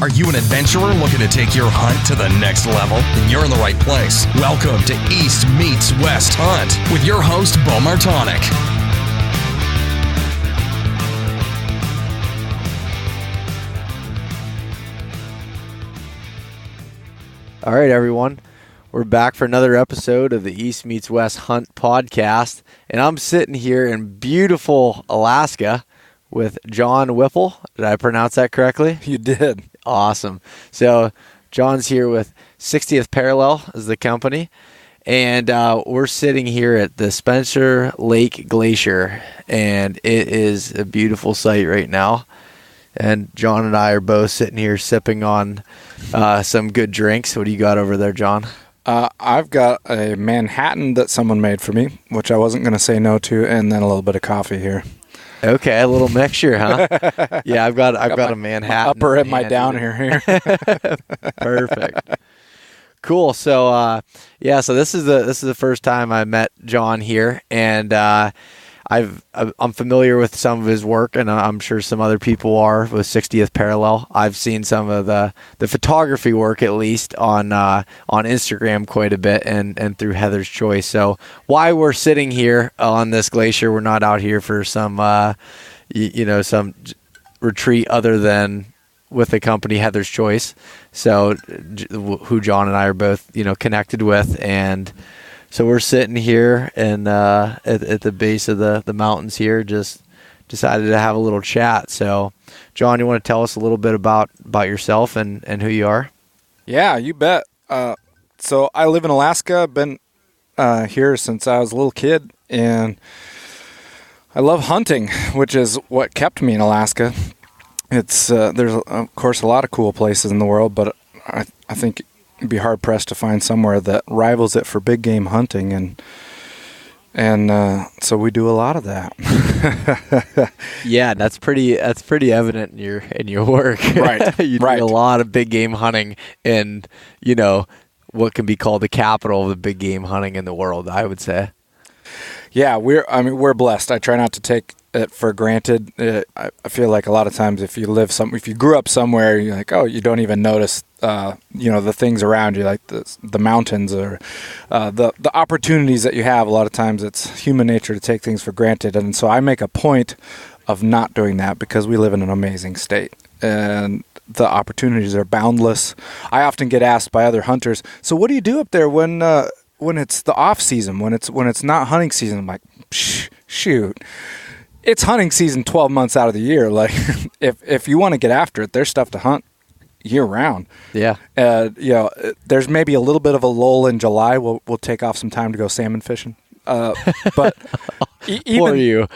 Are you an adventurer looking to take your hunt to the next level? Then you're in the right place. Welcome to East Meets West Hunt with your host, Bo Martonic. All right, everyone. We're back for another episode of the East Meets West Hunt podcast. And I'm sitting here in beautiful Alaska with John Whipple. Did I pronounce that correctly? You did. Awesome. So John's here with 60th Parallel as the company. And we're sitting here at the Spencer Lake Glacier. And it is a beautiful sight right now. And John and I are both sitting here sipping on some good drinks. What do you got over there, John? I've got a Manhattan that someone made for me, which I wasn't going to say no to, and then a little bit of coffee here. Okay, a little mixture, huh? Yeah, I've got a Manhattan. My upper and my down here. Perfect. Cool. So so this is the first time I met John here, and I'm familiar with some of his work, and I'm sure some other people are with 60th Parallel. I've seen some of the photography work, at least on Instagram, quite a bit, and through Heather's Choice. So why we're sitting here on this glacier, we're not out here for some some retreat other than with the company Heather's Choice. So who John and I are both connected with, and so we're sitting here and at the base of the mountains here, just decided to have a little chat. So, John, you want to tell us a little bit about yourself and who you are? Yeah, you bet. So I live in Alaska. Been here since I was a little kid, and I love hunting, which is what kept me in Alaska. It's there's of course a lot of cool places in the world, but I think it'd be hard pressed to find somewhere that rivals it for big game hunting, and so we do a lot of that. Yeah, that's pretty evident in your work. Right. You do a lot of big game hunting in what can be called the capital of the big game hunting in the world, I would say. Yeah, we're blessed. I try not to take it for granted. I feel like a lot of times if you grew up somewhere, you're like, oh, you don't even notice the things around you, like the mountains or the opportunities that you have. A lot of times it's human nature to take things for granted, and so I make a point of not doing that because we live in an amazing state and the opportunities are boundless. I often get asked by other hunters, so what do you do up there when it's the off season, when it's not hunting season? I'm like, shoot. It's hunting season 12 months out of the year. Like, if you want to get after it, there's stuff to hunt year round. Yeah. There's maybe a little bit of a lull in July. We'll take off some time to go salmon fishing. But for you.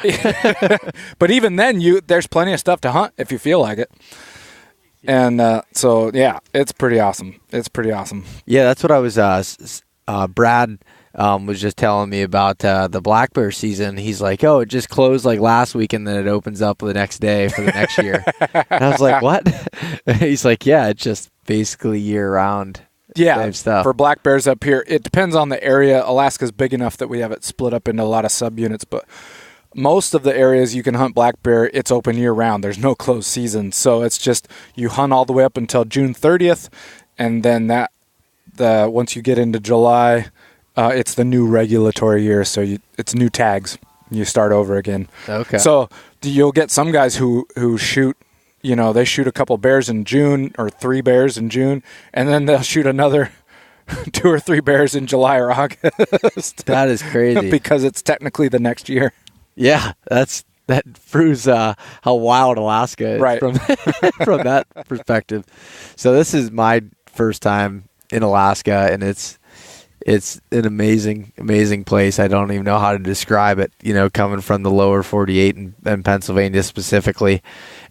But even then, there's plenty of stuff to hunt if you feel like it. And so yeah, it's pretty awesome. Yeah, that's what I was. Brad was just telling me about the black bear season. He's like, oh, it just closed like last week and then it opens up the next day for the next year. And I was like, what? He's like, yeah, it's just basically year round. Yeah, stuff. For black bears up here, it depends on the area. Alaska's big enough that we have it split up into a lot of subunits, but most of the areas you can hunt black bear, it's open year round. There's no closed season. So it's just you hunt all the way up until June 30th, and then once you get into July, it's the new regulatory year, so it's new tags. You start over again. Okay. So you'll get some guys who shoot, they shoot a couple bears in June or 3 bears in June, and then they'll shoot another 2 or 3 bears in July or August. That is crazy. Because it's technically the next year. Yeah, that proves how wild Alaska is from that perspective. So this is my first time in Alaska, and it's an amazing place. I don't even know how to describe it, coming from the lower 48 and Pennsylvania specifically,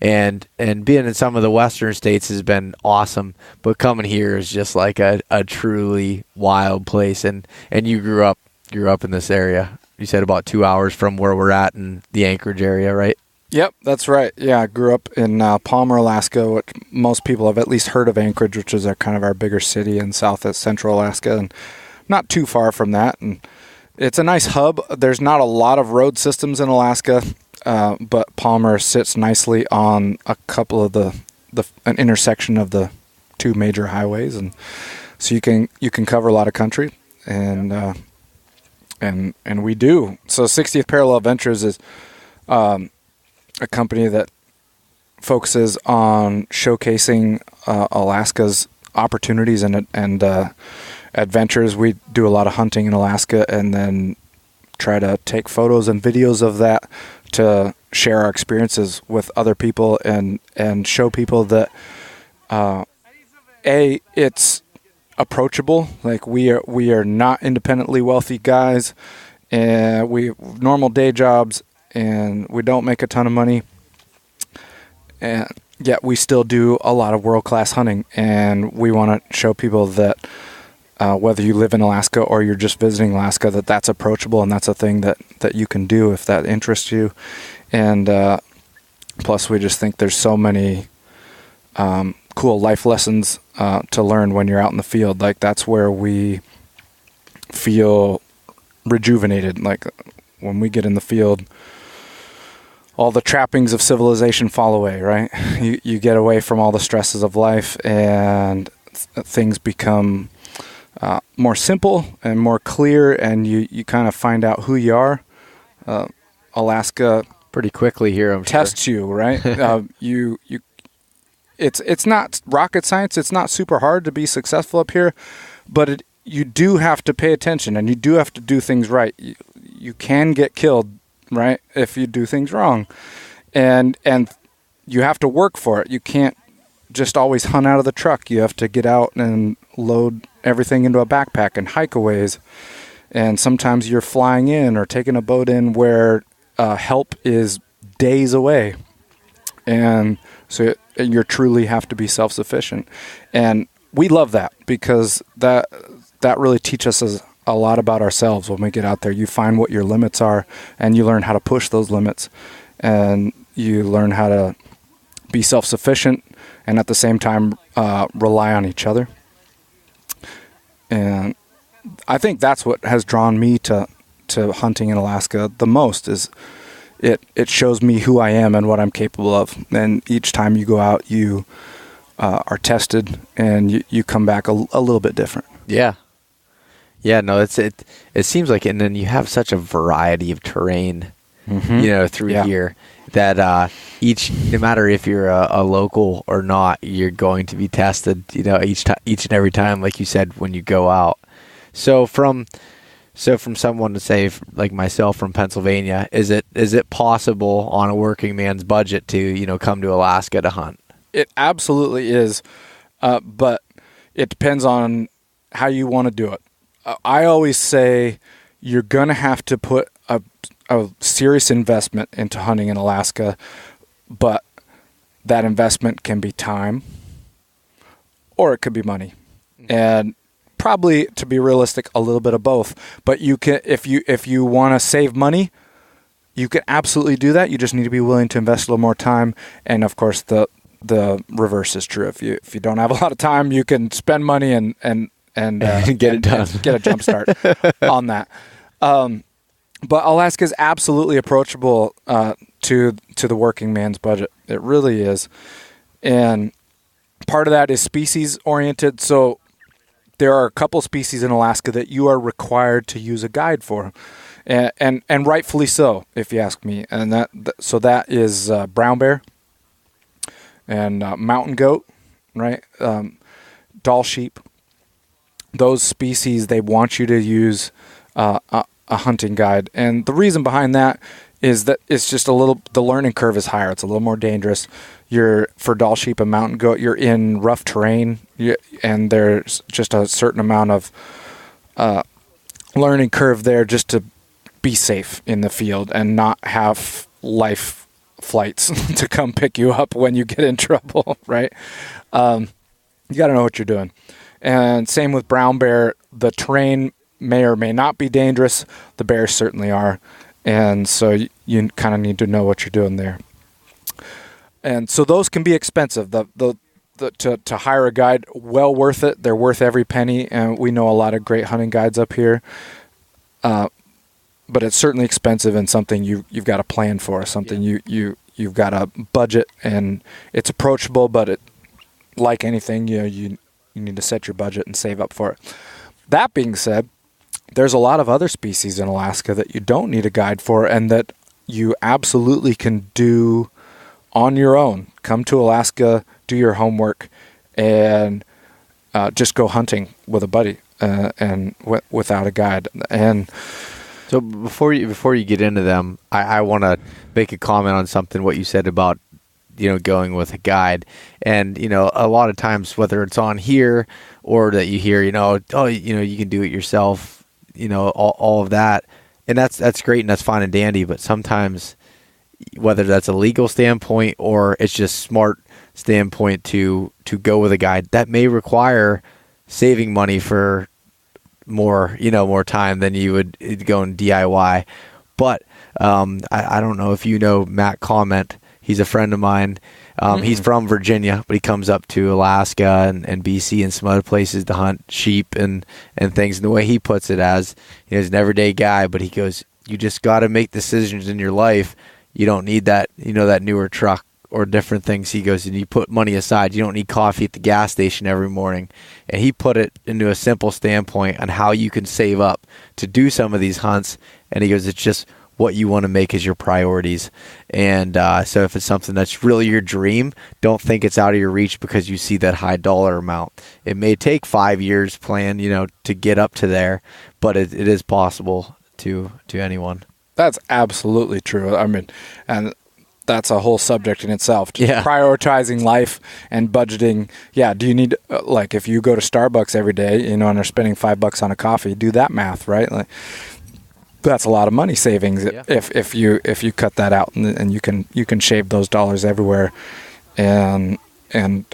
and being in some of the western states has been awesome, but coming here is just like a truly wild place. And you grew up in this area. You said about 2 hours from where we're at in the Anchorage area, right? Yep, that's right. Yeah, I grew up in Palmer, Alaska, which most people have at least heard of Anchorage, which is kind of our bigger city in central Alaska, and not too far from that. And it's a nice hub. There's not a lot of road systems in Alaska, but Palmer sits nicely on a couple of the an intersection of the two major highways, and so you can cover a lot of country, and we do. So 60th Parallel Ventures is a company that focuses on showcasing Alaska's opportunities and adventures. We do a lot of hunting in Alaska, and then try to take photos and videos of that to share our experiences with other people, and show people that it's approachable. Like we are not independently wealthy guys, and we have normal day jobs, and we don't make a ton of money, and yet we still do a lot of world-class hunting. And we want to show people that whether you live in Alaska or you're just visiting Alaska, that's approachable, and that's a thing that you can do if that interests you. And plus, we just think there's so many cool life lessons to learn when you're out in the field. Like, that's where we feel rejuvenated. Like, when we get in the field, all the trappings of civilization fall away, right? You get away from all the stresses of life, and things become more simple and more clear, and you kind of find out who you are. Alaska pretty quickly here, I'm tests you, right? It's not rocket science. It's not super hard to be successful up here, but you do have to pay attention, and you do have to do things right. You can get killed, right, if you do things wrong, and you have to work for it. You can't just always hunt out of the truck. You have to get out and load everything into a backpack and hike a ways. And sometimes you're flying in or taking a boat in where help is days away. And so you truly have to be self-sufficient. And we love that, because that really teaches us a lot about ourselves when we get out there. You find what your limits are, and you learn how to push those limits, and you learn how to be self-sufficient and at the same time rely on each other. And I think that's what has drawn me to hunting in Alaska the most, is it shows me who I am and what I'm capable of. And each time you go out, you are tested, and you come back a little bit different. Yeah. Yeah, no, it seems like, and then you have such a variety of terrain, through here, that no matter if you're a local or not, you're going to be tested, each and every time, like you said, when you go out. So from someone to say, like myself from Pennsylvania, is it possible on a working man's budget to, come to Alaska to hunt? It absolutely is, but it depends on how you want to do it. I always say you're going to have to put a serious investment into hunting in Alaska, but that investment can be time, or it could be money. And probably, to be realistic, a little bit of both. But you can, if you want to save money, you can absolutely do that. You just need to be willing to invest a little more time. And of course, the reverse is true. If you don't have a lot of time, you can spend money and get it done, get a jump start on that. But Alaska is absolutely approachable to the working man's budget. It really is. And part of that is species oriented. So there are a couple species in Alaska that you are required to use a guide for, and rightfully so, if you ask me. And that is brown bear and mountain goat, right? Doll sheep. Those species, they want you to use a hunting guide. And the reason behind that is that it's just the learning curve is higher. It's a little more dangerous. For doll sheep and mountain goat, you're in rough terrain, and there's just a certain amount of learning curve there just to be safe in the field and not have life flights to come pick you up when you get in trouble, right? You got to know what you're doing. And same with brown bear. The terrain may or may not be dangerous. The bears certainly are. And so you kind of need to know what you're doing there. And so those can be expensive. To hire a guide, well worth it. They're worth every penny. And we know a lot of great hunting guides up here. But it's certainly expensive and something you've got to plan for, something you you've got a budget and it's approachable, but like anything, you need to set your budget and save up for it. That being said, there's a lot of other species in Alaska that you don't need a guide for and that you absolutely can do on your own. Come to Alaska, do your homework, and just go hunting with a buddy and without a guide. And so before you get into them, I want to make a comment on something what you said about going with a guide. And a lot of times, whether it's on here or that you hear you can do it yourself, all of that, and that's great and that's fine and dandy. But sometimes, whether that's a legal standpoint or it's just smart standpoint to go with a guide, that may require saving money for more time than you would go and DIY. But I don't know if Matt Comment. He's a friend of mine. He's from Virginia, but he comes up to Alaska and BC and some other places to hunt sheep and things. And the way he puts it as, he's an everyday guy, but he goes, you just got to make decisions in your life. You don't need that, that newer truck or different things. He goes, and you put money aside. You don't need coffee at the gas station every morning. And he put it into a simple standpoint on how you can save up to do some of these hunts. And he goes, it's just what you want to make as your priorities. And so if it's something that's really your dream, don't think it's out of your reach because you see that high dollar amount. It may take 5 years plan, to get up to there, but it is possible to anyone. That's absolutely true. I mean, and that's a whole subject in itself. Yeah. Prioritizing life and budgeting. Yeah. Do you need, if you go to Starbucks every day, and are spending $5 on a coffee, do that math, right? That's a lot of money savings if you cut that out and you can shave those dollars everywhere and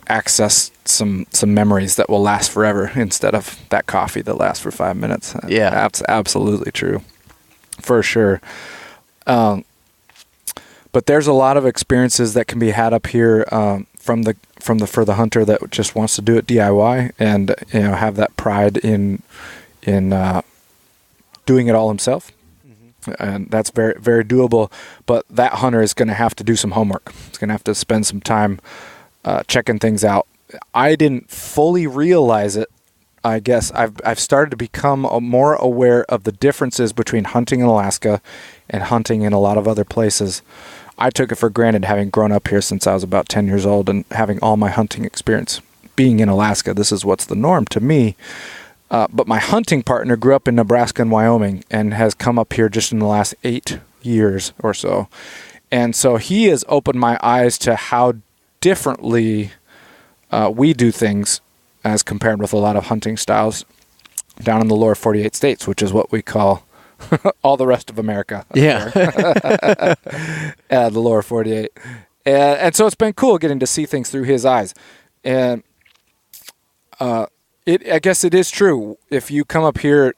access some memories that will last forever instead of that coffee that lasts for 5 minutes. Yeah. That's absolutely true. For sure. But there's a lot of experiences that can be had up here for the hunter that just wants to do it DIY and have that pride in doing it all himself. And that's very, very doable. But that hunter is going to have to do some homework. He's going to have to spend some time checking things out. I didn't fully realize it. I guess I've started to become more aware of the differences between hunting in Alaska and hunting in a lot of other places. I took it for granted, having grown up here since I was about 10 years old and having all my hunting experience being in Alaska. This is what's the norm to me. But my hunting partner grew up in Nebraska and Wyoming and has come up here just in the last 8 years or so. And so he has opened my eyes to how differently we do things as compared with a lot of hunting styles down in the lower 48 states, which is what we call all the rest of America. Yeah. The lower 48. And so it's been cool getting to see things through his eyes. And I guess it is true. If you come up here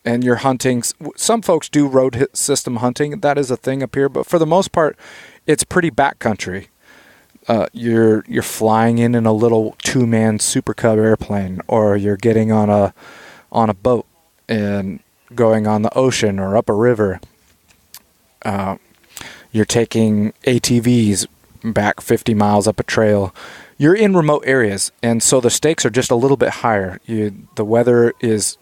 and you're hunting, some folks do road system hunting. That is a thing up here. But for the most part, it's pretty backcountry. You're flying in a little 2-man Super Cub airplane, or you're getting on a boat and going on the ocean or up a river. You're taking ATVs back 50 miles up a trail. You're in remote areas, and so the stakes are just a little bit higher. The weather is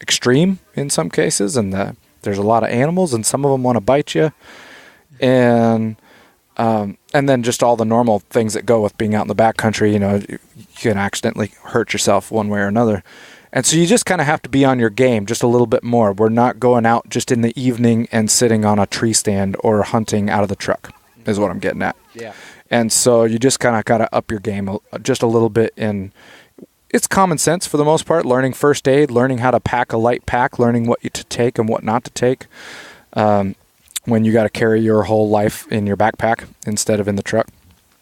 extreme in some cases, and there's a lot of animals, and some of them want to bite you. And then just all the normal things that go with being out in the backcountry. You can accidentally hurt yourself one way or another. And so you just kind of have to be on your game just a little bit more. We're not going out just in the evening and sitting on a tree stand or hunting out of the truck is what I'm getting at. Yeah. And so you just kind of got to up your game just a little bit. And it's common sense for the most part, learning first aid, learning how to pack a light pack, learning what to take and what not to take. When you got to carry your whole life in your backpack instead of in the truck.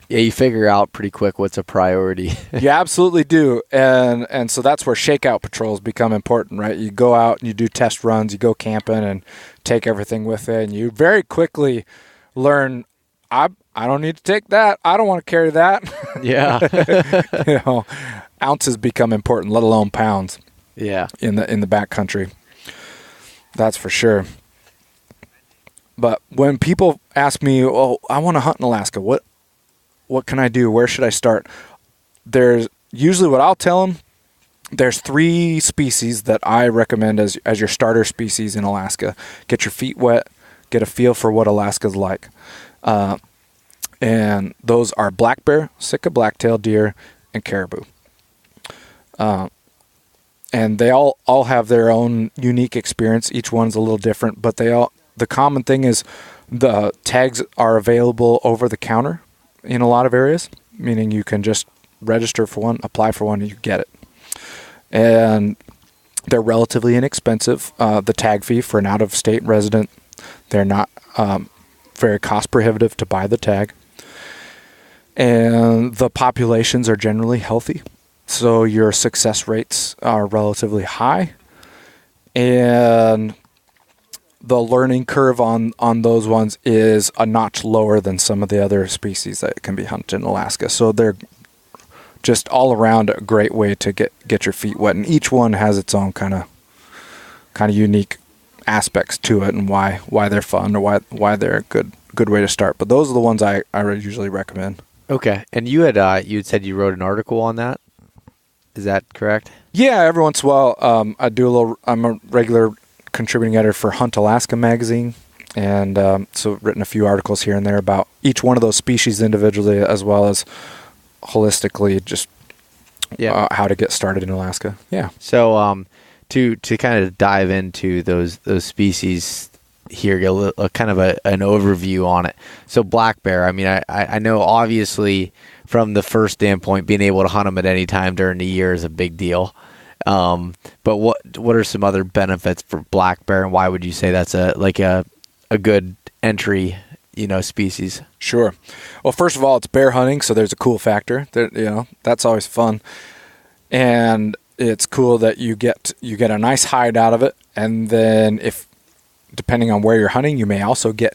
Yeah, you figure out pretty quick what's a priority. You absolutely do. And so that's where shakeout patrols become important, right? You go out and you do test runs, you go camping and take everything with it. And you very quickly learn, I don't need to take that. I don't want to carry that. Yeah. Ounces become important, let alone pounds. Yeah. In the backcountry. That's for sure. But when people ask me, "Oh, I want to hunt in Alaska. What can I do? Where should I start?" There's usually what I'll tell them. There's 3 species that I recommend as your starter species in Alaska. Get your feet wet, get a feel for what Alaska's like. And those are black bear, Sitka blacktail deer, and caribou. And they all have their own unique experience. Each one's a little different, but the common thing is the tags are available over the counter in a lot of areas, meaning you can just register for one, apply for one, and you get it. And they're relatively inexpensive. The tag fee for an out-of-state resident, they're not very cost prohibitive to buy the tag. And the populations are generally healthy, so your success rates are relatively high. And the learning curve on those ones is a notch lower than some of the other species that can be hunted in Alaska. So they're just all around a great way to get your feet wet. And each one has its own kind of unique aspects to it, and why they're fun, or why they're a good way to start. But those are the ones I usually recommend. Okay. And you had said you wrote an article on that. Is that correct? Yeah, every once in a while, I'm a regular contributing editor for Hunt Alaska magazine, and so written a few articles here and there about each one of those species individually, as well as holistically, just how to get started in Alaska. Yeah. So to kind of dive into those species here, get a kind of an overview on it. So black bear, I mean, I know obviously from the first standpoint, being able to hunt them at any time during the year is a big deal. But what are some other benefits for black bear, and why would you say that's a good entry, species? Sure. Well, first of all, it's bear hunting, so there's a cool factor. That's always fun, and it's cool that you get a nice hide out of it, and then depending on where you're hunting, you may also get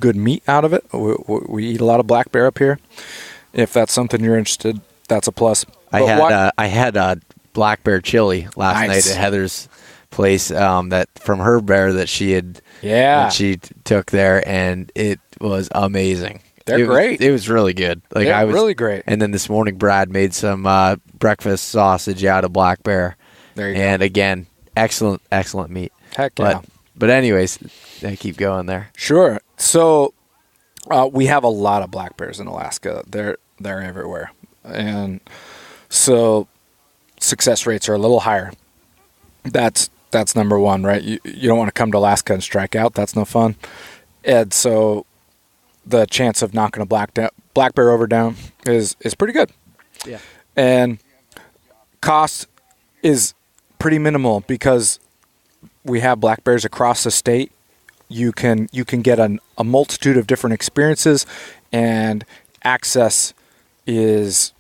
good meat out of it. We eat a lot of black bear up here. If that's something you're interested, that's a plus. I had a black bear chili last night at Heather's place. That from her bear that she had. Yeah. That she took there, and it was amazing. They're great. It was really good. Really great. And then this morning, Brad made some breakfast sausage out of black bear. There you go. And again, excellent meat. Heck yeah. But anyways, I keep going there. Sure. So we have a lot of black bears in Alaska. They're everywhere, and so success rates are a little higher. That's number one, right? You don't want to come to Alaska and strike out. That's no fun. And so the chance of knocking a black bear over down is pretty good. Yeah. And cost is pretty minimal because we have black bears across the state. You can get a multitude of different experiences, and access is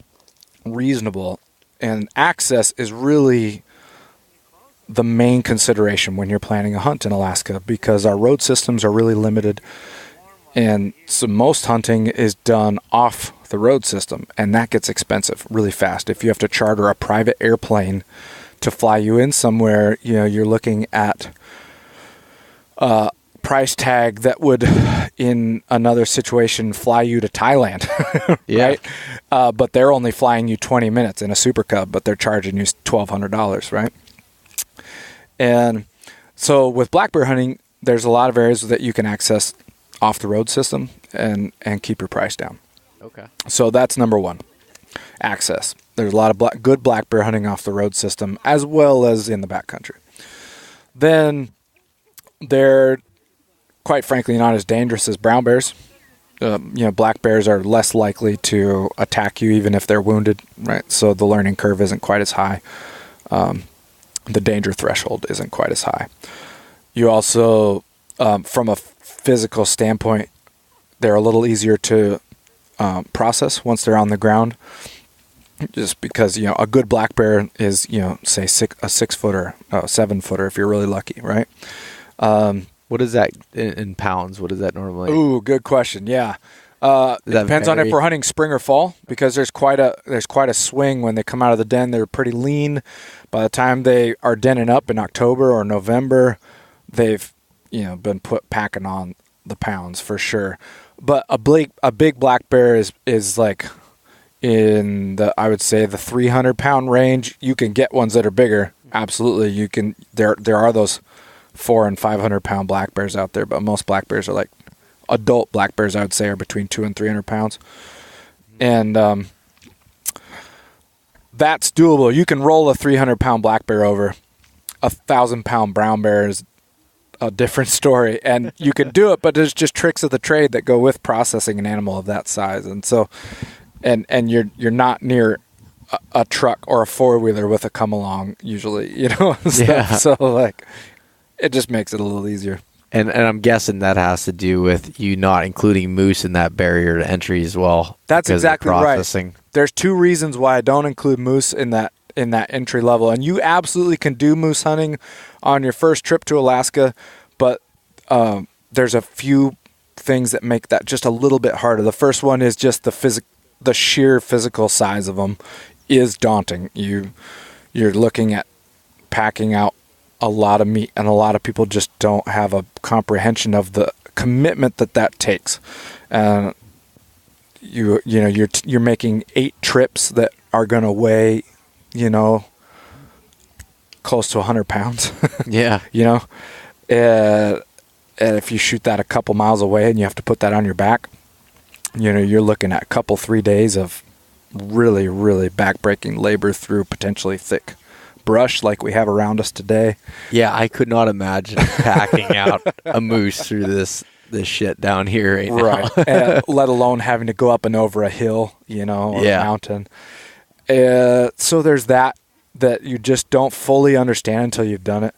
reasonable. And access is really the main consideration when you're planning a hunt in Alaska, because our road systems are really limited, and so most hunting is done off the road system, and that gets expensive really fast. If you have to charter a private airplane to fly you in somewhere, you're looking at a price tag that would, in another situation, fly you to Thailand, right? But they're only flying you 20 minutes in a Super Cub, but they're charging you $1,200, right? And so with black bear hunting, there's a lot of areas that you can access off the road system and keep your price down. Okay. So that's number one, access. There's a lot of good black bear hunting off the road system, as well as in the backcountry. Then they're, quite frankly, not as dangerous as brown bears. Black bears are less likely to attack you even if they're wounded, right? So the learning curve isn't quite as high. The danger threshold isn't quite as high. You also, from a physical standpoint, they're a little easier to process once they're on the ground, just because a good black bear is say a 6-footer, 7-footer if you're really lucky, right? What is that in pounds? What is that normally? Ooh, good question. Yeah. It depends on if we're hunting spring or fall, because there's quite a swing when they come out of the den. They're pretty lean. By the time they are denning up in October or November, they've been packing on the pounds for sure. But a big black bear is like in the, I would say, the 300-pound range. You can get ones that are bigger. Absolutely, you can. There are those 400 and 500-pound black bears out there, but most black bears are like adult black bears. I would say are between 200 and 300 pounds, and that's doable. You can roll a 300-pound black bear over. 1,000-pound brown bear is a different story, and you can do it, but there's just tricks of the trade that go with processing an animal of that size, and so. And you're not near a truck or a four-wheeler with a come-along usually, So like, it just makes it a little easier. And I'm guessing that has to do with you not including moose in that barrier to entry as well. That's exactly processing. Right. There's 2 reasons why I don't include moose in that entry level, and you absolutely can do moose hunting on your first trip to Alaska, but there's a few things that make that just a little bit harder. The first one is just the sheer physical size of them is daunting. You're looking at packing out a lot of meat, and a lot of people just don't have a comprehension of the commitment that takes. You're making 8 trips that are going to weigh, close to 100 pounds. Yeah. And if you shoot that a couple miles away and you have to put that on your back, you're looking at a couple, 3 days of really, really backbreaking labor through potentially thick brush like we have around us today. Yeah, I could not imagine packing out a moose through this shit down here right now. Right. And let alone having to go up and over a hill, or a mountain. So there's that you just don't fully understand until you've done it,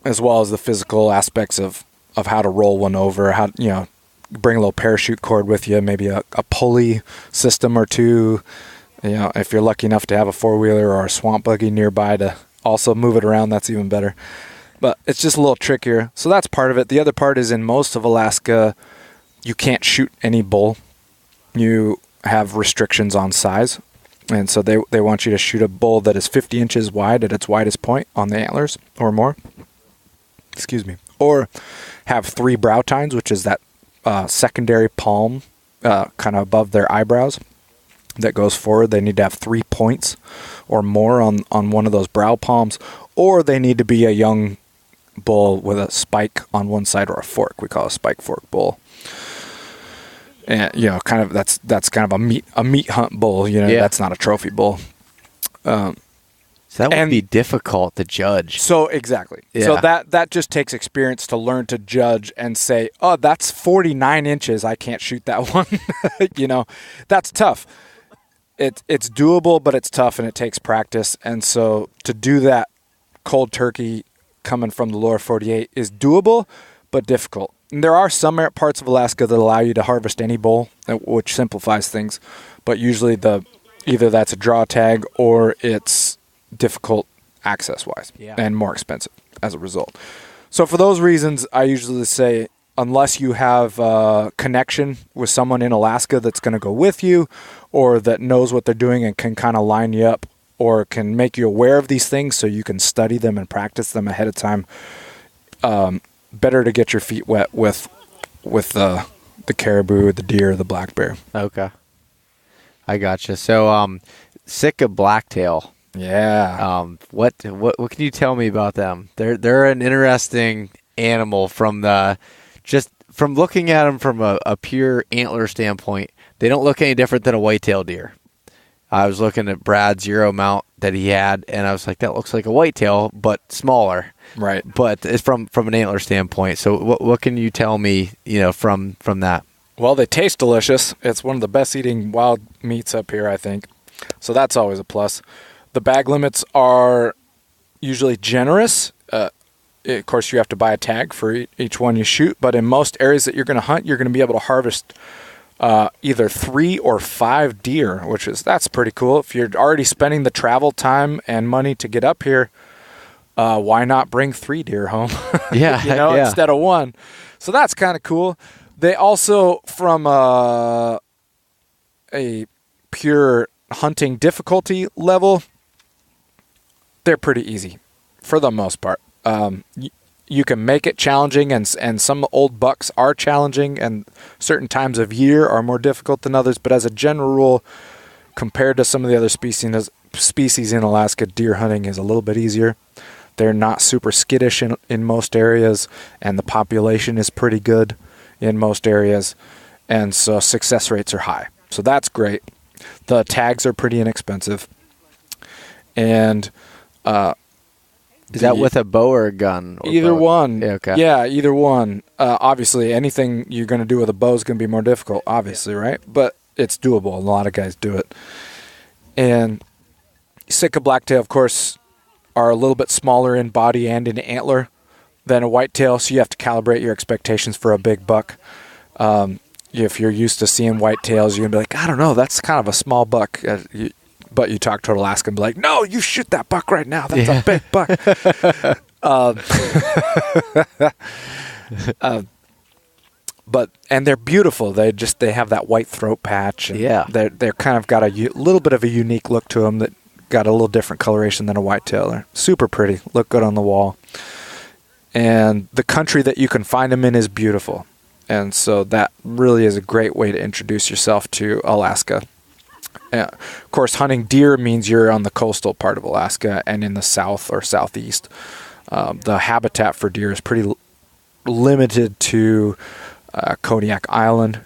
as well as the physical aspects of how to roll one over, how, bring a little parachute cord with you, maybe a pulley system or 2. If you're lucky enough to have a 4-wheeler or a swamp buggy nearby to also move it around, that's even better. But it's just a little trickier. So that's part of it. The other part is in most of Alaska, you can't shoot any bull. You have restrictions on size. And so they want you to shoot a bull that is 50 inches wide at its widest point on the antlers or more. Excuse me. Or have 3 brow tines, which is that secondary palm kind of above their eyebrows that goes forward. They need to have 3 points or more on one of those brow palms, or they need to be a young bull with a spike on one side or a fork. We call it a spike fork bull. And kind of that's kind of a meat hunt bull. That's not a trophy bull. So that would be difficult to judge. So exactly. Yeah. So that just takes experience to learn to judge and say, oh, that's 49 inches. I can't shoot that one. That's tough. It's doable, but it's tough and it takes practice. And so to do that cold turkey coming from the lower 48 is doable, but difficult. And there are some parts of Alaska that allow you to harvest any bull, which simplifies things. But usually either that's a draw tag or it's difficult access-wise and more expensive as a result. So for those reasons, I usually say unless you have a connection with someone in Alaska that's going to go with you or that knows what they're doing and can kind of line you up or can make you aware of these things so you can study them and practice them ahead of time, better to get your feet wet with the caribou, the deer, the black bear. Okay. I gotcha. So Sitka Blacktail. Yeah. What can you tell me about them? They're an interesting animal from looking at them from a pure antler standpoint. They don't look any different than a whitetail deer. I was looking at Brad's Euro mount that he had, and I was like, that looks like a whitetail, but smaller. Right. But it's from an antler standpoint. So what can you tell me, from that? Well, they taste delicious. It's one of the best eating wild meats up here, I think. So that's always a plus. The bag limits are usually generous. Of course, you have to buy a tag for each one you shoot, but in most areas that you're going to hunt, you're going to be able to harvest either 3 or 5 deer, that's pretty cool. If you're already spending the travel time and money to get up here, why not bring 3 deer home? Yeah, instead of 1. So that's kind of cool. They also, from a pure hunting difficulty level, they're pretty easy for the most part. you can make it challenging, and some old bucks are challenging, and certain times of year are more difficult than others. But as a general rule, compared to some of the other species in Alaska, deer hunting is a little bit easier. They're not super skittish in most areas, and the population is pretty good in most areas, and so success rates are high. So that's great. The tags are pretty inexpensive, and is that with a bow or a gun? Or either both? one. Yeah, okay. Yeah, either one. Obviously, anything you're going to do with a bow is going to be more difficult, obviously, right? But it's doable. A lot of guys do it. And Sitka blacktail, of course, are a little bit smaller in body and in antler than a whitetail, so you have to calibrate your expectations for a big buck. If you're used to seeing whitetails, you're going to be like, I don't know, that's kind of a small buck. But you talk to an Alaskan and be like, no, you shoot that buck right now. That's a big buck. And they're beautiful. They have that white throat patch. And they're kind of got a little bit of a unique look to them that got a little different coloration than a whitetail. They're super pretty, look good on the wall. And the country that you can find them in is beautiful. And so that really is a great way to introduce yourself to Alaska. Of course, hunting deer means you're on the coastal part of Alaska and in the south or southeast. The habitat for deer is pretty limited to Kodiak Island,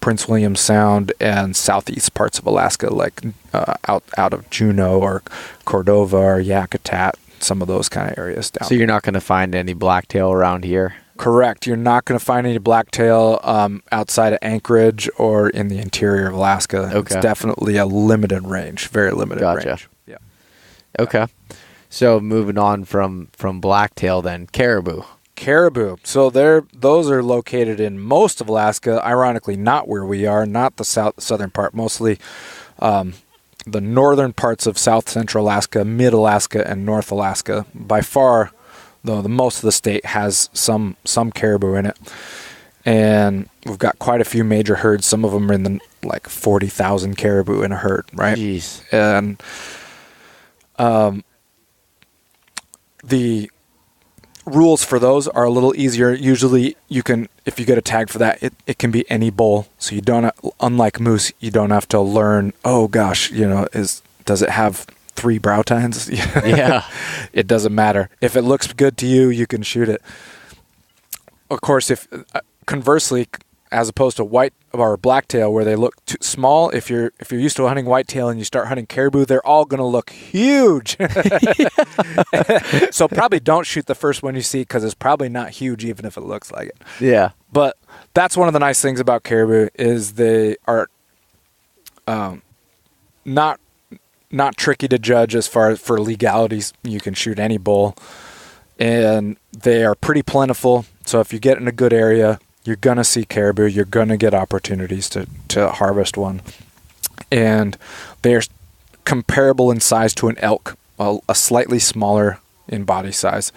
Prince William Sound, and southeast parts of Alaska, like out of Juneau or Cordova or Yakutat, some of those kind of areas down. So you're not going to find any blacktail around here? Correct. You're not going to find any blacktail outside of Anchorage or in the interior of Alaska. Okay. It's definitely a limited range, very limited range. Yeah. Okay. So moving on from blacktail, then caribou. Caribou. So those are located in most of Alaska. Ironically, not where we are, not the southern part. Mostly the northern parts of South Central Alaska, Mid Alaska, and North Alaska. By far, though, the most of the state has some caribou in it, and we've got quite a few major herds. Some of them are in the 40,000 caribou in a herd, right? Jeez. And the rules for those are a little easier. Usually, if you get a tag for that, it can be any bull. So you don't, unlike moose, you don't have to learn. Oh gosh, does it have 3 brow tines? Yeah. It doesn't matter. If it looks good to you, you can shoot it. Of course, if conversely, as opposed to white or blacktail, where they look too small, if you're used to hunting whitetail and you start hunting caribou, they're all going to look huge. So probably don't shoot the first one you see, because it's probably not huge, even if it looks like it. Yeah. But that's one of the nice things about caribou is they are not tricky to judge as far as for legalities. You can shoot any bull, and they are pretty plentiful. So if you get in a good area, you're going to see caribou. You're going to get opportunities to harvest one. And they're comparable in size to an elk, a slightly smaller in body size.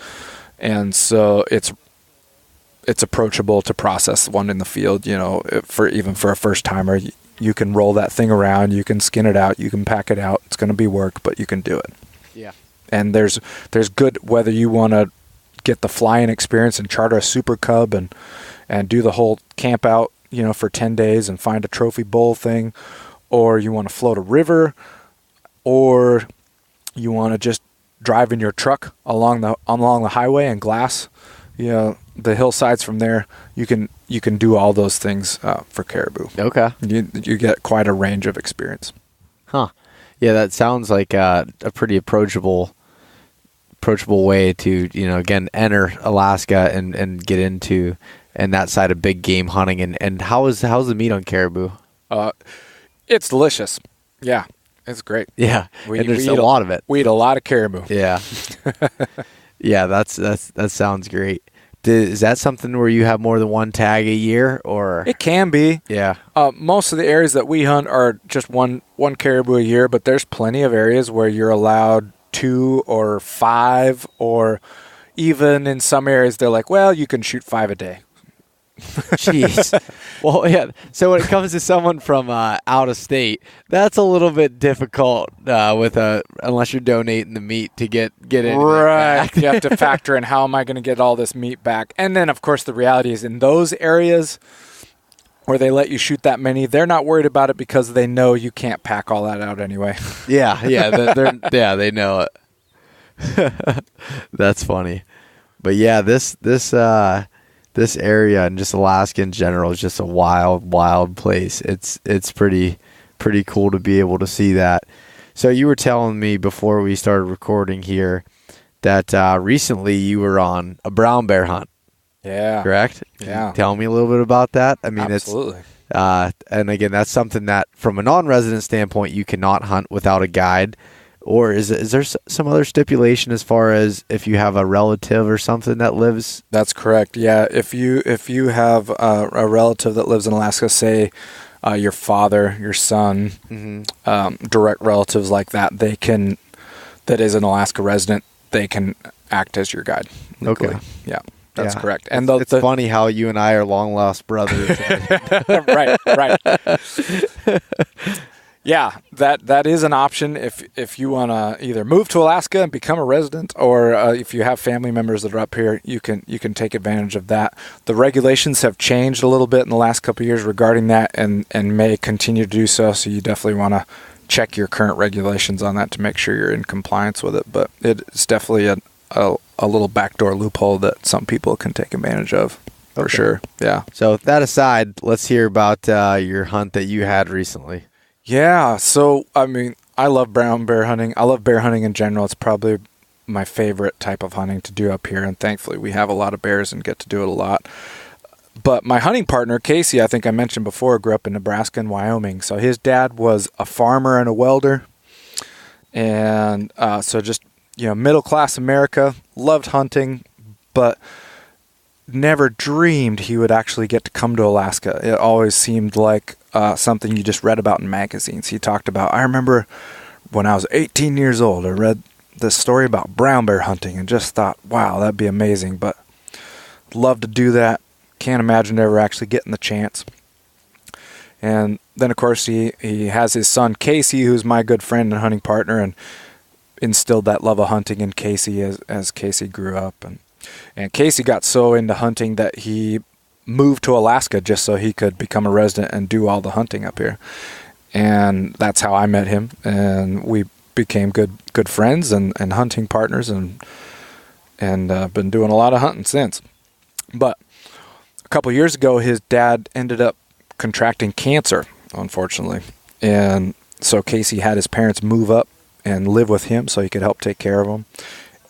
And so it's approachable to process one in the field, for a first timer. You can roll that thing around, you can skin it out, you can pack it out. It's going to be work, but you can do it. Yeah. And there's good, whether you want to get the flying experience and charter a super cub and do the whole camp out, for 10 days and find a trophy bull thing, or you want to float a river, or you want to just drive in your truck along the highway and glass, the hillsides from there. You can do all those things for caribou. Okay. You get quite a range of experience. Huh. Yeah, that sounds like a pretty approachable way to, again, enter Alaska and get into and that side of big game hunting. And how's the meat on caribou? It's delicious. Yeah, it's great. Yeah, there's a lot of it. We eat a lot of caribou. Yeah. Yeah, that sounds great. Is that something where you have more than one tag a year, or? It can be. Yeah. Most of the areas that we hunt are just one caribou a year, but there's plenty of areas where you're allowed 2 or 5, or even in some areas they're like, well, you can shoot 5 a day. Jeez. Well, yeah. So when it comes to someone from out of state, that's a little bit difficult unless you're donating the meat to get in. Right. You have to factor in, how am I going to get all this meat back? And then, of course, the reality is, in those areas where they let you shoot that many, they're not worried about it because they know you can't pack all that out anyway. Yeah. They know it. That's funny. But yeah, this area and just Alaska in general is just a wild place. It's pretty cool to be able to see that. So you were telling me before we started recording here that recently you were on a brown bear hunt. Yeah. Correct? Yeah. Tell me a little bit about that. I mean, absolutely. And again, that's something that from a non-resident standpoint, you cannot hunt without a guide. Or is there some other stipulation as far as if you have a relative or something that lives? That's correct. Yeah. If you have a relative that lives in Alaska, say your father, your son, direct relatives like that, that is an Alaska resident, they can act as your guide legally. Okay. Yeah. That's correct. And it's funny how you and I are long lost brothers. Right. Yeah, that is an option if you want to either move to Alaska and become a resident, or if you have family members that are up here, you can take advantage of that. The regulations have changed a little bit in the last couple of years regarding that, and may continue to do so. So you definitely want to check your current regulations on that to make sure you're in compliance with it. But it's definitely a little backdoor loophole that some people can take advantage of, for sure. Yeah. So that aside, let's hear about your hunt that you had recently. Yeah. So, I mean, I love brown bear hunting. I love bear hunting in general. It's probably my favorite type of hunting to do up here. And thankfully, we have a lot of bears and get to do it a lot. But my hunting partner, Casey, I think I mentioned before, grew up in Nebraska and Wyoming. So his dad was a farmer and a welder. And so just, middle-class America, loved hunting, but never dreamed he would actually get to come to Alaska. It always seemed like something you just read about in magazines. He talked about, I remember when I was 18 years old, I read this story about brown bear hunting and just thought, wow, that'd be amazing, but love to do that. Can't imagine ever actually getting the chance. And then, of course, he has his son, Casey, who's my good friend and hunting partner, and instilled that love of hunting in Casey as Casey grew up. And Casey got so into hunting that he moved to Alaska just so he could become a resident and do all the hunting up here. And that's how I met him. And we became good friends and hunting partners, and been doing a lot of hunting since. But a couple years ago, his dad ended up contracting cancer, unfortunately. And so Casey had his parents move up and live with him so he could help take care of him.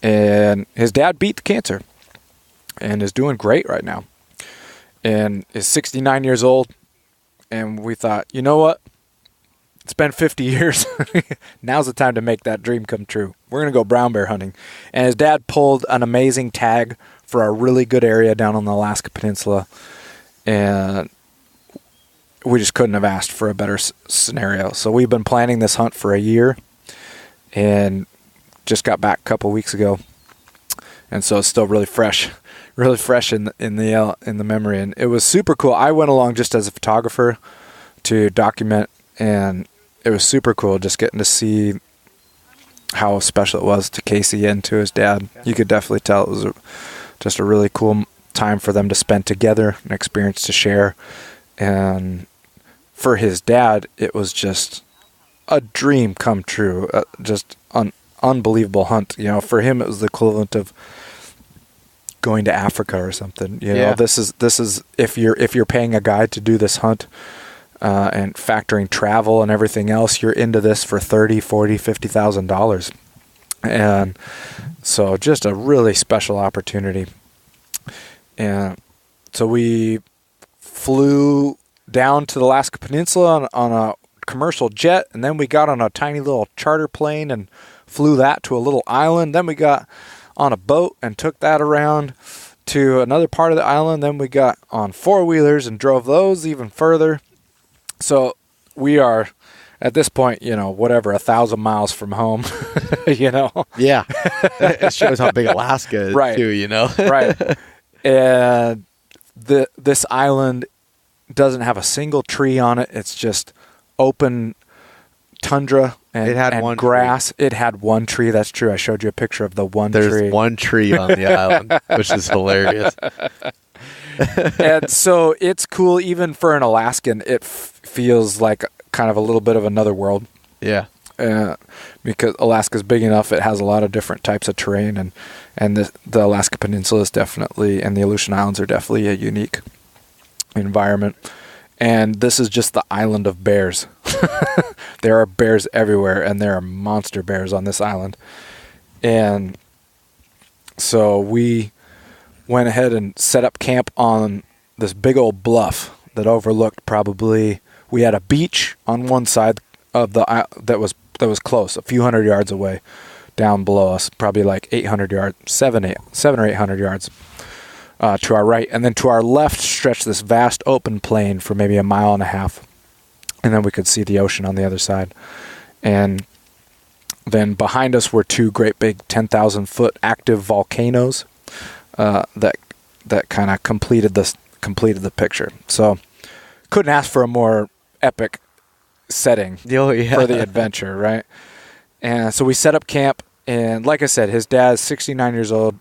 And his dad beat the cancer and is doing great right now, and is 69 years old. And we thought, you know what? It's been 50 years. Now's the time to make that dream come true. We're going to go brown bear hunting. And his dad pulled an amazing tag for a really good area down on the Alaska Peninsula. And we just couldn't have asked for a better scenario. So we've been planning this hunt for a year, and just got back a couple weeks ago. And so it's still really fresh in the memory. And it was super cool. I went along just as a photographer to document, and it was super cool just getting to see how special it was to Casey and to his dad. You could definitely tell it was just a really cool time for them to spend together, an experience to share. And for his dad, it was just a dream come true, just an unbelievable hunt. For him, it was the equivalent of going to Africa or something. This is if you're paying a guide to do this hunt, and factoring travel and everything else, you're into this for $30,000, $40,000, $50,000. And so just a really special opportunity. And so we flew down to the Alaska Peninsula on a commercial jet, and then we got on a tiny little charter plane and flew that to a little island. Then we got on a boat and took that around to another part of the island. Then we got on four-wheelers and drove those even further. So we are, at this point, 1,000 miles from home, Yeah. It shows how big Alaska is, right. too, Right. And this island doesn't have a single tree on it. It's just open tundra and, It had and one grass. It had one tree. That's true. I showed you a picture of the one tree. There's one tree on the island, which is hilarious. And so it's cool. Even for an Alaskan, it feels like kind of a little bit of another world. Yeah. Because Alaska's big enough, it has a lot of different types of terrain, and the Alaska Peninsula is definitely, and the Aleutian Islands are definitely a unique environment. And this is just the island of bears. There are bears everywhere, and there are monster bears on this island. And so we went ahead and set up camp on this big old bluff that overlooked we had a beach on one side of the that was close, a few hundred yards away, down below us, probably like 800 yards, 7 or 800 yards to our right, and then to our left stretched this vast open plain for maybe a mile and a half, and then we could see the ocean on the other side. And then behind us were two great big 10,000 foot active volcanoes that kind of completed the picture. So couldn't ask for a more epic setting for the adventure, right? And so we set up camp, and like I said, his dad's 69 years old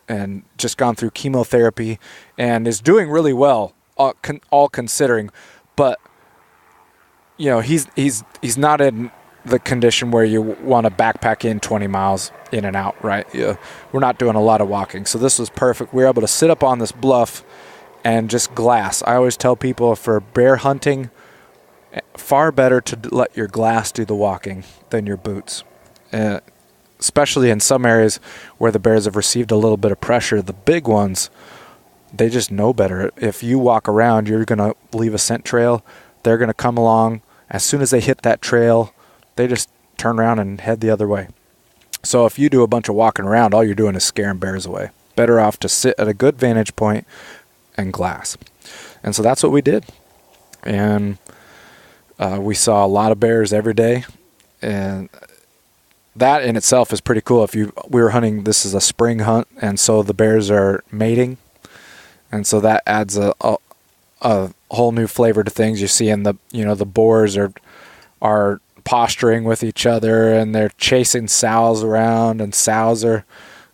and just gone through chemotherapy and is doing really well, all considering. But you know, he's not in the condition where you want to backpack in 20 miles in and out, right? Yeah, we're not doing a lot of walking, so this was perfect. We were able to sit up on this bluff and just glass. I always tell people, for bear hunting, far better to let your glass do the walking than your boots. Especially in some areas where the bears have received a little bit of pressure. The big ones, they just know better. If you walk around, you're going to leave a scent trail. They're going to come along. As soon as they hit that trail, they just turn around and head the other way. So if you do a bunch of walking around, all you're doing is scaring bears away. Better off to sit at a good vantage point and glass. And so that's what we did. And we saw a lot of bears every day, and that in itself is pretty cool. We were hunting, this is a spring hunt, and so the bears are mating, and so that adds a whole new flavor to things. You see in the boars are posturing with each other, and they're chasing sows around, and sows are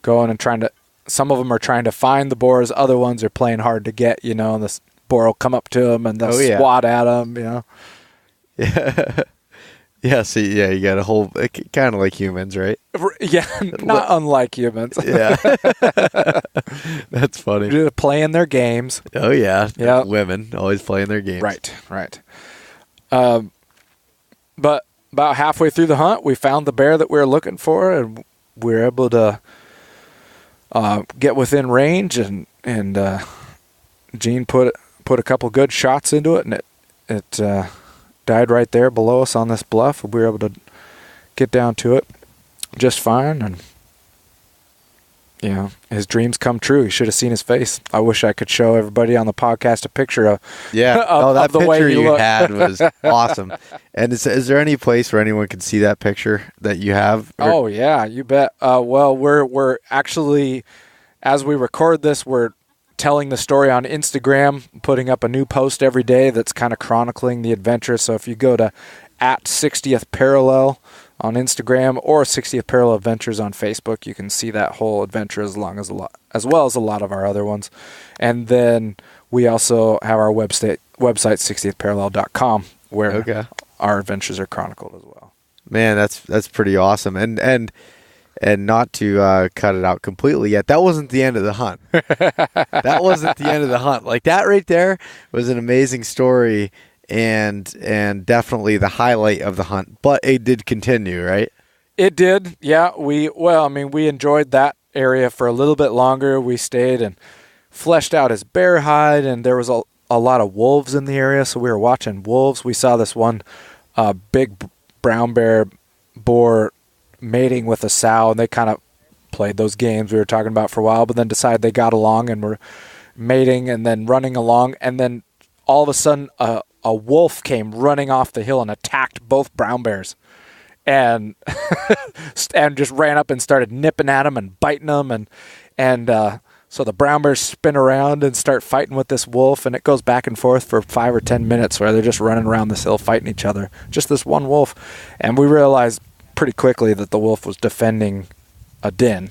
going and some of them are trying to find the boars, other ones are playing hard to get, and this boar will come up to them and they'll swat at them, Yeah. Yeah, see, you got a whole, kind of like humans, right? Yeah, not unlike humans. Yeah. That's funny. They're playing their games. Oh, yeah. Yeah. Women always playing their games. Right. But about halfway through the hunt, we found the bear that we were looking for, and we were able to get within range, and Gene put a couple good shots into it, and it died right there below us on this bluff. We were able to get down to it just fine, and his dreams come true. You should have seen his face. I wish I could show everybody on the podcast a picture of that the picture way he you looked. had was awesome. And is there any place where anyone can see that picture that you have? Oh yeah, you bet. Well, we're actually, as we record this, we're telling the story on Instagram, putting up a new post every day that's kind of chronicling the adventure. So if you go to @60th Parallel on Instagram or 60th Parallel Adventures on Facebook, you can see that whole adventure as well as a lot of our other ones. And then we also have our website 60thparallel.com, where our adventures are chronicled as well. Man, that's pretty awesome. And not to cut it out completely yet, that wasn't the end of the hunt. That wasn't the end of the hunt. Like, that right there was an amazing story and definitely the highlight of the hunt. But it did continue, right? It did, yeah. We enjoyed that area for a little bit longer. We stayed and fleshed out his bear hide, and there was a lot of wolves in the area, so we were watching wolves. We saw this one big brown bear boar mating with a sow, and they kind of played those games we were talking about for a while, but then decided they got along and were mating and then running along, and then all of a sudden a wolf came running off the hill and attacked both brown bears, and and just ran up and started nipping at them and biting them, and So the brown bears spin around and start fighting with this wolf, and it goes back and forth for 5 or 10 minutes where they're just running around this hill fighting each other. Just this one wolf. And we realized pretty quickly that the wolf was defending a den.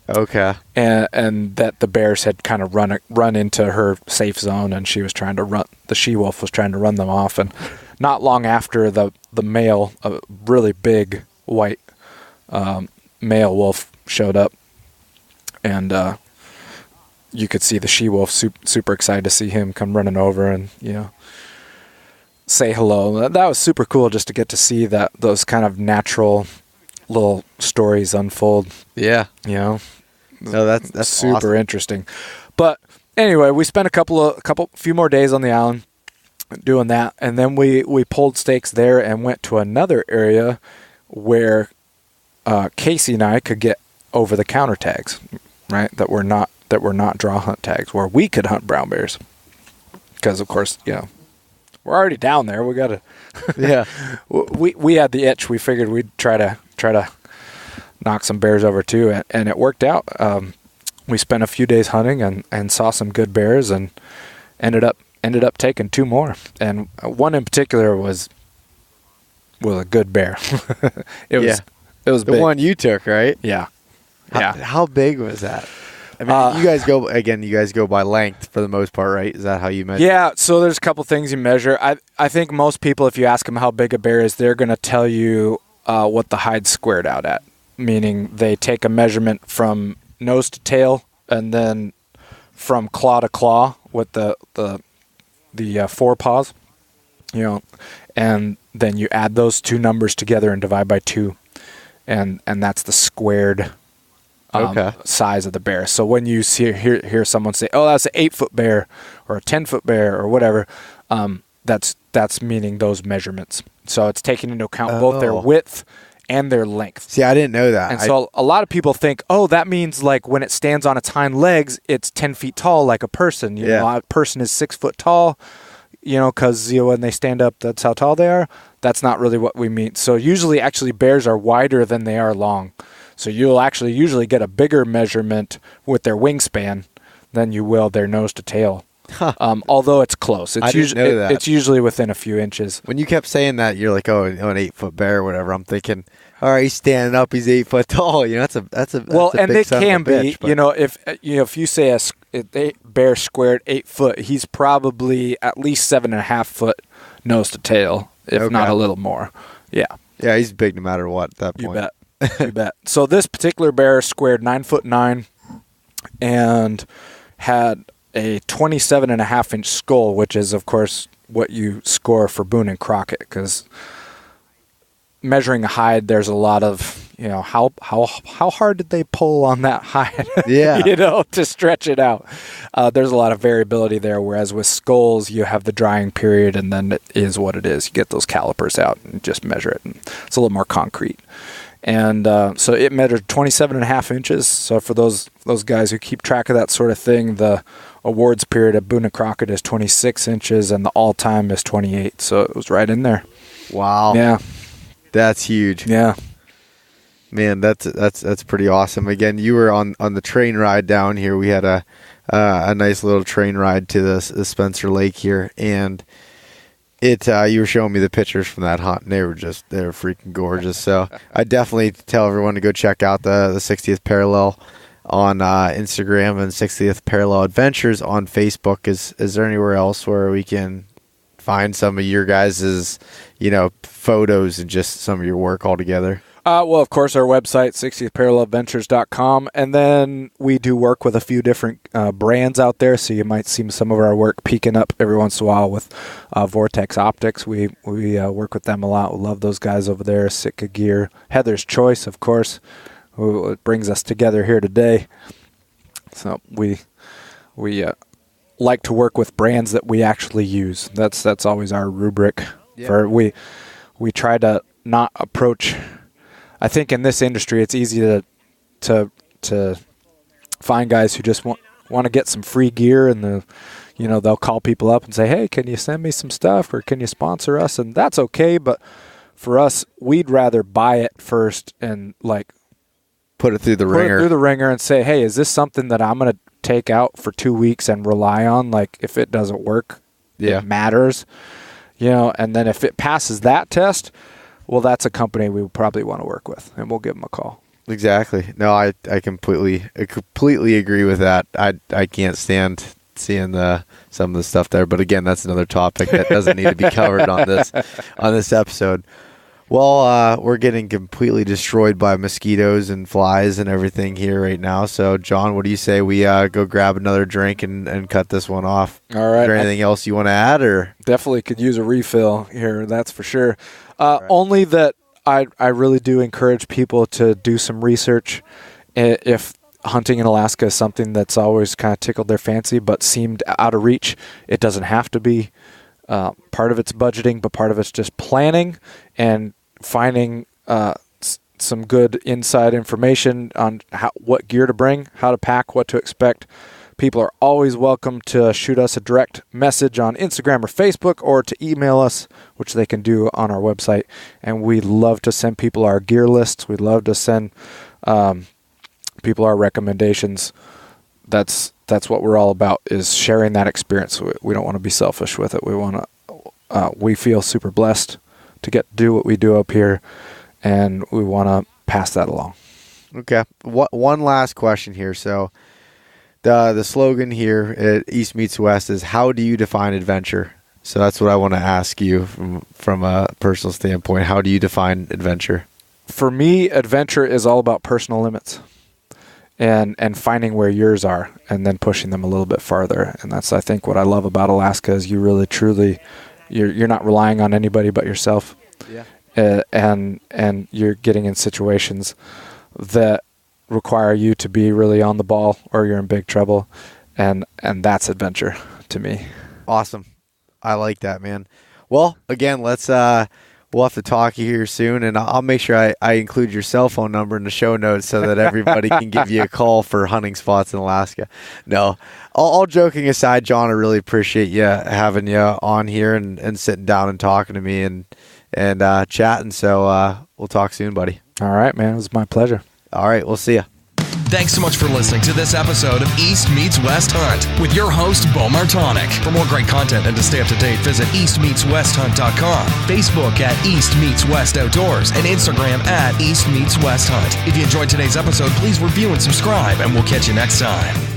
Okay. And that the bears had kind of run into her safe zone, and the she-wolf was trying to run them off. And not long after, the male, a really big white male wolf showed up, and you could see the she-wolf super excited to see him come running over and, say hello. That was super cool just to get to see those kind of natural little stories unfold. Yeah. No, that's super awesome. Interesting. But anyway, we spent a few more days on the island doing that, and then we pulled stakes there and went to another area where Casey and I could get over the counter tags, right? That were not draw hunt tags, where we could hunt brown bears. Because of course, we're already down there. We gotta. Yeah. We had the itch. We figured we'd try to knock some bears over too, and it worked out. We spent a few days hunting and saw some good bears, and ended up taking 2 more. And one in particular was a good bear. It was the big. one you took, right? Yeah. How big was that? I mean, you guys go by length for the most part, right? Is that how you measure? Yeah, so there's a couple things you measure. I think most people, if you ask them how big a bear is, they're going to tell you what the hide's squared out at, meaning they take a measurement from nose to tail, and then from claw to claw with the forepaws, and then you add those 2 numbers together and divide by 2, and that's the squared size of the bear. So when you hear someone say, "Oh, that's an 8-foot bear," or a 10-foot bear, or whatever, that's meaning those measurements. So it's taking into account both their width and their length. See, I didn't know that. And so a lot of people think, "Oh, that means like when it stands on its hind legs, it's 10 feet tall like a person." A person is 6 foot tall, because when they stand up, that's how tall they are. That's not really what we mean. So actually bears are wider than they are long. So you'll actually usually get a bigger measurement with their wingspan than you will their nose to tail. Huh. Although it's close. I didn't know that. It's usually within a few inches. When you kept saying that, you're like, "Oh, an 8-foot bear or whatever." I'm thinking, all right, he's standing up, he's 8 foot tall. That's a and big it son can of a bitch, be. If you say a bear squared 8 foot, he's probably at least 7.5 foot nose to tail, if not a little more. Yeah. Yeah, he's big no matter what at that point. You bet. You bet. So this particular bear squared 9'9" and had a 27.5-inch skull, which is, of course, what you score for Boone and Crockett, because measuring a hide, there's a lot of, how hard did they pull on that hide? Yeah. To stretch it out. There's a lot of variability there, whereas with skulls, you have the drying period, and then it is what it is. You get those calipers out and just measure it, and it's a little more concrete. And so it measured 27.5 inches. So for those guys who keep track of that sort of thing, the awards period at Boone and Crockett is 26 inches, and the all-time is 28. So it was right in there. Wow. Yeah. That's huge. Yeah. Man, that's pretty awesome. Again, you were on the train ride down here. We had a nice little train ride to the Spencer Lake here, and you were showing me the pictures from that hunt, and they were freaking gorgeous. So I definitely tell everyone to go check out the 60th Parallel on Instagram and 60th Parallel Adventures on Facebook. Is there anywhere else where we can find some of your guys' photos and just some of your work all together? Well, of course, our website, 60thparalleladventures.com, and then we do work with a few different brands out there, so you might see some of our work peeking up every once in a while with Vortex Optics. We work with them a lot. We love those guys over there, Sitka Gear, Heather's Choice, of course, who brings us together here today. So we like to work with brands that we actually use. That's always our rubric. Yeah. We try to not approach. I think in this industry, it's easy to find guys who just want to get some free gear, and they'll call people up and say, "Hey, can you send me some stuff, or can you sponsor us?" And that's okay, but for us, we'd rather buy it first and put it through the ringer and say, "Hey, is this something that I'm gonna take out for 2 weeks and rely on. Like, if it doesn't work, it matters, and then if it passes that test, well, that's a company we would probably want to work with, and we'll give them a call. Exactly. No, I completely agree with that. I can't stand seeing some of the stuff there, but again, that's another topic that doesn't need to be covered on this episode. Well, we're getting completely destroyed by mosquitoes and flies and everything here right now. So, John, what do you say we go grab another drink and cut this one off? All right. Is there anything else you want to add? Or definitely could use a refill here, that's for sure. Only that I really do encourage people to do some research. If hunting in Alaska is something that's always kind of tickled their fancy but seemed out of reach, it doesn't have to be. Part of it's budgeting, but part of it's just planning and finding some good inside information on what gear to bring, how to pack, what to expect. People are always welcome to shoot us a direct message on Instagram or Facebook, or to email us, which they can do on our website. And we love to send people our gear lists. We'd love to send people our recommendations. That's what we're all about, is sharing that experience. We don't want to be selfish with it. We feel super blessed to get to do what we do up here, and we want to pass that along. Okay. One last question here. So the slogan here at East Meets West is, how do you define adventure? So that's what I want to ask you from a personal standpoint. How do you define adventure? For me, adventure is all about personal limits and finding where yours are and then pushing them a little bit farther. And that's, I think, what I love about Alaska, is you really truly, you're not relying on anybody but yourself. Yeah. And you're getting in situations that require you to be really on the ball, or you're in big trouble. And that's adventure to me. Awesome. I like that, man. Well, again, we'll have to talk here soon, and I'll make sure I include your cell phone number in the show notes so that everybody can give you a call for hunting spots in Alaska. No, all joking aside, John, I really appreciate you having you on here and sitting down and talking to me and chatting. So we'll talk soon, buddy. All right, man. It was my pleasure. All right, we'll see you. Thanks so much for listening to this episode of East Meets West Hunt with your host, Bo Martonic. For more great content and to stay up to date, visit eastmeetswesthunt.com, Facebook at East Meets West Outdoors, and Instagram at East Meets West Hunt. If you enjoyed today's episode, please review and subscribe, and we'll catch you next time.